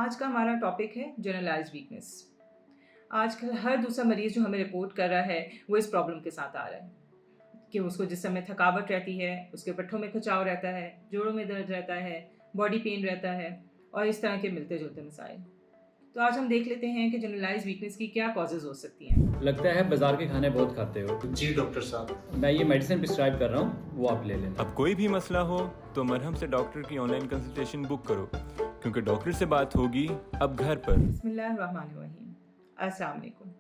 आज का हमारा टॉपिक है जनरलाइज्ड वीकनेस। आजकल हर दूसरा मरीज़ जो हमें रिपोर्ट कर रहा है वो इस प्रॉब्लम के साथ आ रहा है कि उसको जिस समय थकावट रहती है, उसके पट्ठों में खिंचाव रहता है, जोड़ों में दर्द रहता है, बॉडी पेन रहता है और इस तरह के मिलते जुलते मसाइल। तो आज हम देख लेते हैं कि जनरलाइज्ड वीकनेस की क्या कॉजेज़ हो सकती हैं। लगता है बाजार के खाने बहुत खाते हो। जी डॉक्टर साहब। मैं ये मेडिसिन प्रिस्क्राइब कर रहा हूँ, वो आप ले लेना। अब कोई भी मसला हो तो मरहम से डॉक्टर की ऑनलाइन कंसल्टेशन बुक करो, क्योंकि डॉक्टर से बात होगी अब घर पर। बिस्मिल्लाहिर्रहमानिर्रहीम। अस्सलाम वालेकुम।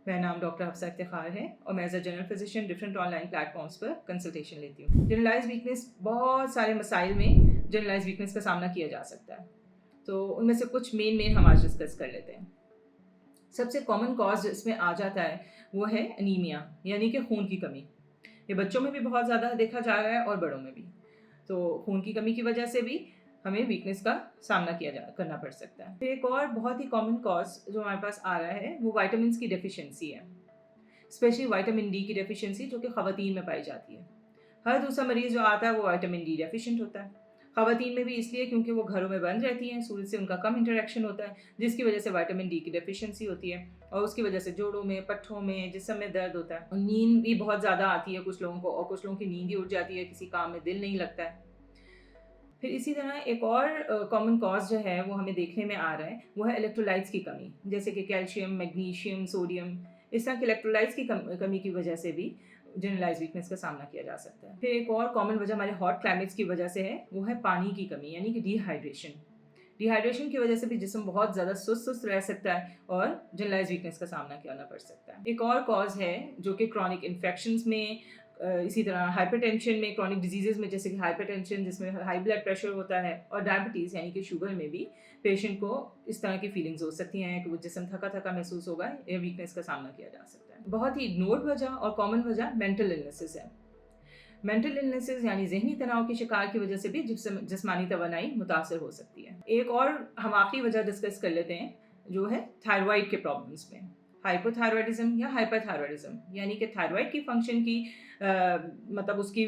मेरा नाम डॉक्टर हफ्सा इफ्तिखार है और मैं as a general physician different online platforms पर कंसल्टेशन लेती हूँ। जनरलाइज्ड वीकनेस, बहुत सारे मसाइल में जनरलाइज्ड वीकनेस का सामना किया जा सकता है, तो उनमें से कुछ मेन हम आज डिस्कस कर लेते हैं। सबसे कॉमन कॉज इसमें आ जाता है वो है अनीमिया, यानी कि खून की कमी। ये बच्चों में भी बहुत ज़्यादा देखा जा रहा है और बड़ों में भी। तो खून की कमी की वजह से भी हमें वीकनेस का सामना करना पड़ सकता है। फिर एक और बहुत ही कॉमन कॉज जो हमारे पास आ रहा है वो विटामिन की डेफिशिएंसी है, स्पेशली विटामिन डी की डेफिशिएंसी जो कि ख़वातीन में पाई जाती है। हर दूसरा मरीज़ जो आता है वो विटामिन डी डेफिशिएंट होता है। ख़वातीन में भी इसलिए क्योंकि वो घरों में बंद रहती हैं, सूरज से उनका कम इंटरेक्शन होता है, जिसकी वजह से विटामिन डी की डेफिशिएंसी होती है और उसकी वजह से जोड़ों में, पट्ठों में, जिस्म में दर्द होता है। और नींद भी बहुत ज़्यादा आती है कुछ लोगों को, और कुछ लोगों की नींद ही उड़ जाती है, किसी काम में दिल नहीं लगता है। फिर इसी तरह एक और कॉमन कॉज जो है वो हमें देखने में आ रहा है वो है इलेक्ट्रोलाइट्स की कमी, जैसे कि कैल्शियम, मैग्नीशियम, सोडियम। इस तरह के इलेक्ट्रोलाइट्स की कमी की वजह से भी जनरलाइज्ड वीकनेस का सामना किया जा सकता है। फिर एक और कॉमन वजह हमारे हॉट क्लाइमेट्स की वजह से है, वो है पानी की कमी, यानी कि डिहाइड्रेशन की वजह से भी जिस्म बहुत ज़्यादा सुस्त रह सकता है और जनरलाइज्ड वीकनेस का सामना करना पड़ सकता है। एक और कॉज है जो कि क्रॉनिक इन्फेक्शंस में, इसी तरह हाइपरटेंशन में, क्रॉनिक डिजीज़ में, जैसे कि हाइपरटेंशन जिसमें हाई ब्लड प्रेशर होता है, और डायबिटीज़ यानी कि शुगर में भी पेशेंट को इस तरह की फीलिंग्स हो सकती हैं कि वो जिस्म थका थका महसूस होगा। ये वीकनेस का सामना किया जा सकता है। बहुत ही इग्नोर्ड वजह और कॉमन वजह मेंटल इलनेसेस है। मेंटल इलनेसेस यानी जहनी तनाव के शिकार की वजह से भी जिस्मानी तवानाई मुतासर हो सकती है। एक और हम आखिरी वजह डिस्कस कर लेते हैं जो है थायराइड के प्रॉब्लम्स में, हाइपोथायरॉयडिज्म या हाइपरथायरॉयडिज्म, यानी कि थायराइड की फंक्शन की मतलब उसके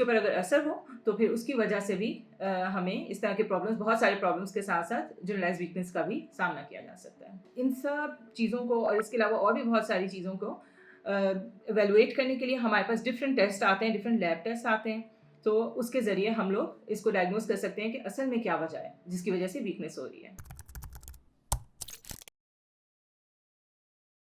ऊपर अगर असर हो तो फिर उसकी वजह से भी हमें इस तरह के प्रॉब्लम्स, बहुत सारे प्रॉब्लम्स के साथ साथ जनरलाइज्ड वीकनेस का भी सामना किया जा सकता है। इन सब चीज़ों को और इसके अलावा और भी बहुत सारी चीज़ों को एवेलुएट करने के लिए हमारे पास डिफरेंट टेस्ट आते हैं, डिफरेंट लैब टेस्ट आते हैं, तो उसके ज़रिए हम लोग इसको डायग्नोज कर सकते हैं कि असल में क्या वजह है जिसकी वजह से वीकनेस हो रही है।